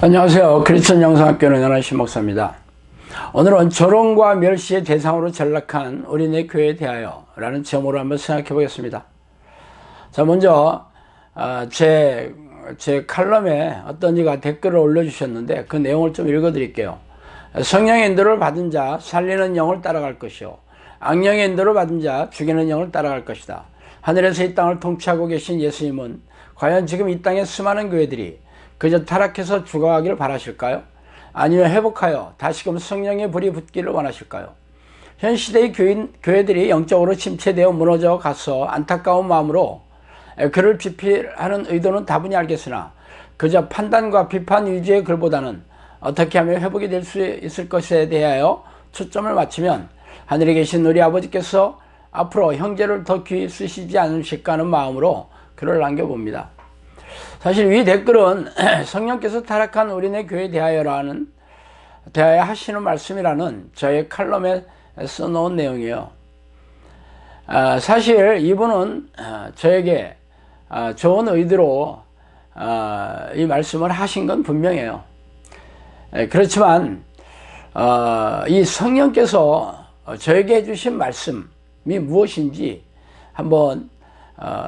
안녕하세요. 크리스천 영성학교 은연한 신목사입니다. 오늘은 조롱과 멸시의 대상으로 전락한 우리네 교회에 대하여 라는 제목으로 한번 생각해 보겠습니다. 자, 먼저 제 칼럼에 어떤 이가 댓글을 올려주셨는데 그 내용을 좀 읽어 드릴게요. 성령의 인도를 받은 자 살리는 영을 따라갈 것이요 악령의 인도를 받은 자 죽이는 영을 따라갈 것이다. 하늘에서 이 땅을 통치하고 계신 예수님은 과연 지금 이 땅의 수많은 교회들이 그저 타락해서 죽어가기를 바라실까요? 아니면 회복하여 다시금 성령의 불이 붙기를 원하실까요? 현 시대의 교회들이 영적으로 침체되어 무너져 가서 안타까운 마음으로 그를 비필하는 의도는 다분히 알겠으나 그저 판단과 비판 위주의 글보다는 어떻게 하면 회복이 될 수 있을 것에 대하여 초점을 맞추면 하늘에 계신 우리 아버지께서 앞으로 형제를 더 귀히 쓰시지 않으실까 하는 마음으로 글을 남겨봅니다. 사실 이 댓글은 성령께서 타락한 우리네 교회에 대하여 하시는 말씀이라는 저의 칼럼에 써놓은 내용이에요. 사실 이분은 저에게 좋은 의도로 이 말씀을 하신 건 분명해요. 그렇지만 이 성령께서 저에게 해주신 말씀이 무엇인지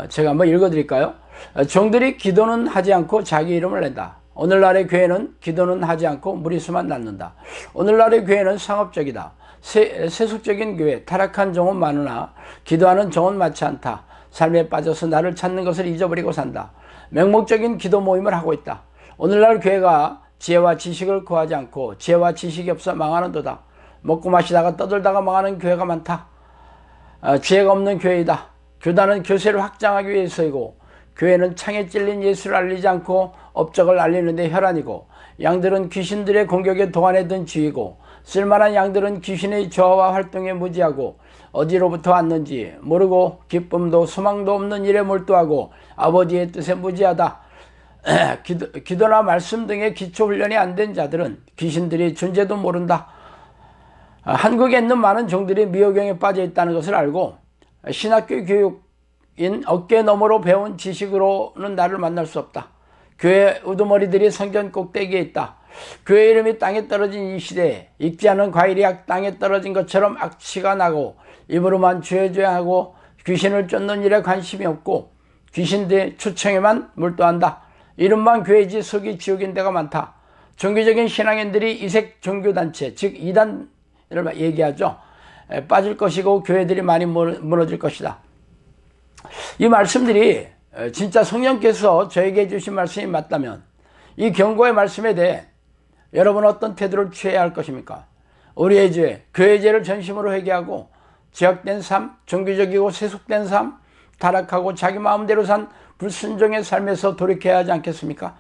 제가 한번 읽어드릴까요? 종들이 기도는 하지 않고 자기 이름을 낸다. 오늘날의 교회는 기도는 하지 않고 무리수만 낳는다. 오늘날의 교회는 상업적이다. 세속적인 교회, 타락한 종은 많으나 기도하는 종은 많지 않다. 삶에 빠져서 나를 찾는 것을 잊어버리고 산다. 맹목적인 기도 모임을 하고 있다. 오늘날 교회가 지혜와 지식을 구하지 않고 지혜와 지식이 없어 망하는도다. 먹고 마시다가 떠들다가 망하는 교회가 많다. 지혜가 없는 교회이다. 교단은 교세를 확장하기 위해서이고 교회는 창에 찔린 예수를 알리지 않고 업적을 알리는 데 혈안이고 양들은 귀신들의 공격에 동안에 든 쥐이고 쓸만한 양들은 귀신의 저하와 활동에 무지하고 어디로부터 왔는지 모르고 기쁨도 소망도 없는 일에 몰두하고 아버지의 뜻에 무지하다. 기도나 말씀 등의 기초훈련이 안 된 자들은 귀신들이 존재도 모른다. 한국에 있는 많은 종들이 미호경에 빠져 있다는 것을 알고 신학교 교육인 어깨 너머로 배운 지식으로는 나를 만날 수 없다. 교회 우두머리들이 성전 꼭대기에 있다. 교회 이름이 땅에 떨어진 이 시대에 익지 않은 과일이 땅에 떨어진 것처럼 악취가 나고 입으로만 주여주여하고 귀신을 쫓는 일에 관심이 없고 귀신들의 초청에만 몰두한다. 이름만 교회지 속이 지옥인 데가 많다. 종교적인 신앙인들이 이색 종교단체 즉 이단을 얘기하죠. 빠질 것이고 교회들이 많이 무너질 것이다. 이 말씀들이 진짜 성령께서 저에게 주신 말씀이 맞다면 이 경고의 말씀에 대해 여러분은 어떤 태도를 취해야 할 것입니까? 우리의 죄, 교회의 죄를 전심으로 회개하고 죄악된 삶, 종교적이고 세속된 삶, 타락하고 자기 마음대로 산 불순종의 삶에서 돌이켜야 하지 않겠습니까?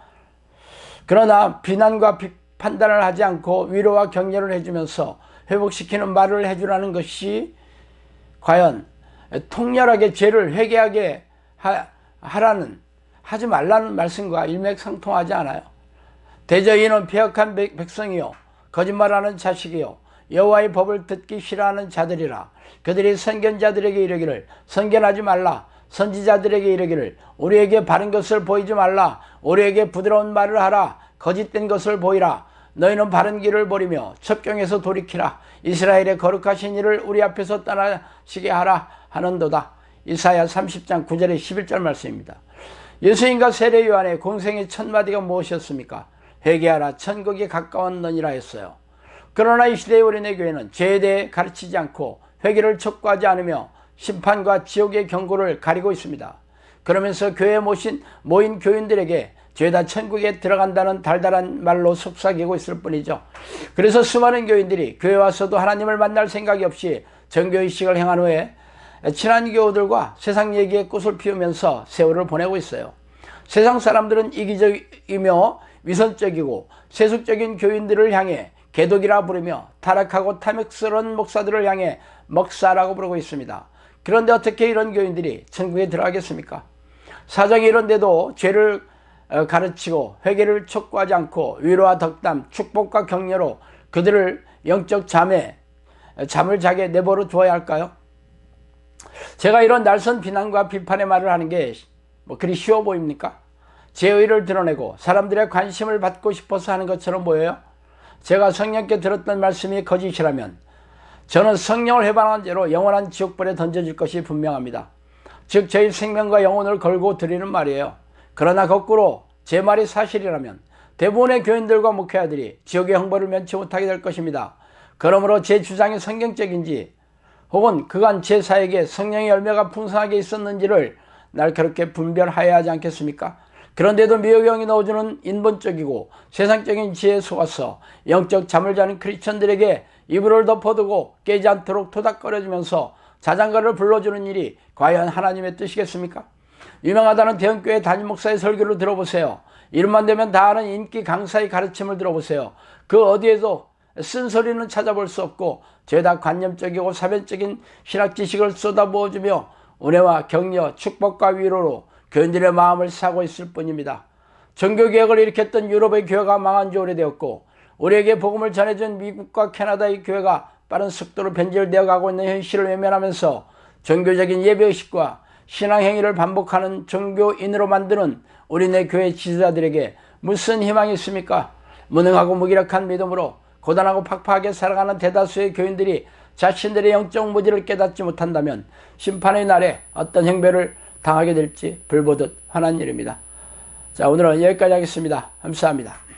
그러나 비난과 판단을 하지 않고 위로와 격려를 해주면서 회복시키는 말을 해주라는 것이 과연 통렬하게 죄를 회개하게 하지 말라는 말씀과 일맥상통하지 않아요. 대저인은 폐역한 백성이요 거짓말하는 자식이요 여호와의 법을 듣기 싫어하는 자들이라. 그들이 선견자들에게 이르기를 선견하지 말라. 선지자들에게 이르기를 우리에게 바른 것을 보이지 말라. 우리에게 부드러운 말을 하라. 거짓된 것을 보이라. 너희는 바른 길을 버리며 첩경에서 돌이키라. 이스라엘의 거룩하신 이를 우리 앞에서 떠나시게 하라 하는도다. 이사야 30장 9절에 11절 말씀입니다. 예수님과 세례 요한의 공생의 첫 마디가 무엇이었습니까? 회개하라 천국이 가까웠느니라 했어요. 그러나 이 시대의 우리네 교회는 죄에 대해 가르치지 않고 회개를 촉구하지 않으며 심판과 지옥의 경고를 가리고 있습니다. 그러면서 교회에 모인 교인들에게 죄다 천국에 들어간다는 달달한 말로 속삭이고 있을 뿐이죠. 그래서 수많은 교인들이 교회 와서도 하나님을 만날 생각이 없이 정교의식을 행한 후에 친한 교우들과 세상 얘기에 꽃을 피우면서 세월을 보내고 있어요. 세상 사람들은 이기적이며 위선적이고 세속적인 교인들을 향해 개독이라 부르며 타락하고 탐욕스러운 목사들을 향해 먹사라고 부르고 있습니다. 그런데 어떻게 이런 교인들이 천국에 들어가겠습니까? 사정이 이런데도 죄를 가르치고 회개를 촉구하지 않고 위로와 덕담, 축복과 격려로 그들을 영적 잠을 자게 내버려 두어야 할까요? 제가 이런 날선 비난과 비판의 말을 하는 게 그리 쉬워 보입니까? 제 의를 드러내고 사람들의 관심을 받고 싶어서 하는 것처럼 보여요. 제가 성령께 들었던 말씀이 거짓이라면 저는 성령을 해방한 죄로 영원한 지옥불에 던져질 것이 분명합니다. 즉 저희 생명과 영혼을 걸고 드리는 말이에요. 그러나 거꾸로 제 말이 사실이라면 대부분의 교인들과 목회자들이 지옥의 형벌을 면치 못하게 될 것입니다. 그러므로 제 주장이 성경적인지 혹은 그간 제 사에게 성령의 열매가 풍성하게 있었는지를 날카롭게 분별하여야 하지 않겠습니까? 그런데도 미혹영이 넣어주는 인본적이고 세상적인 지혜에 속아서 영적 잠을 자는 크리스천들에게 이불을 덮어두고 깨지 않도록 토닥거려주면서 자장가를 불러주는 일이 과연 하나님의 뜻이겠습니까? 유명하다는 대형교회 담임 목사의 설교를 들어보세요. 이름만 되면 다 아는 인기 강사의 가르침을 들어보세요. 그 어디에도 쓴소리는 찾아볼 수 없고 죄다 관념적이고 사변적인 신학 지식을 쏟아부어주며 은혜와 격려, 축복과 위로로 교인들의 마음을 사고 있을 뿐입니다. 종교개혁을 일으켰던 유럽의 교회가 망한 지 오래되었고 우리에게 복음을 전해준 미국과 캐나다의 교회가 빠른 속도로 변질되어 가고 있는 현실을 외면하면서 종교적인 예배의식과 신앙행위를 반복하는 종교인으로 만드는 우리네 교회 지도자들에게 무슨 희망이 있습니까? 무능하고 무기력한 믿음으로 고단하고 팍팍하게 살아가는 대다수의 교인들이 자신들의 영적 무지를 깨닫지 못한다면 심판의 날에 어떤 형벌을 당하게 될지 불보듯 환한 일입니다. 자, 오늘은 여기까지 하겠습니다. 감사합니다.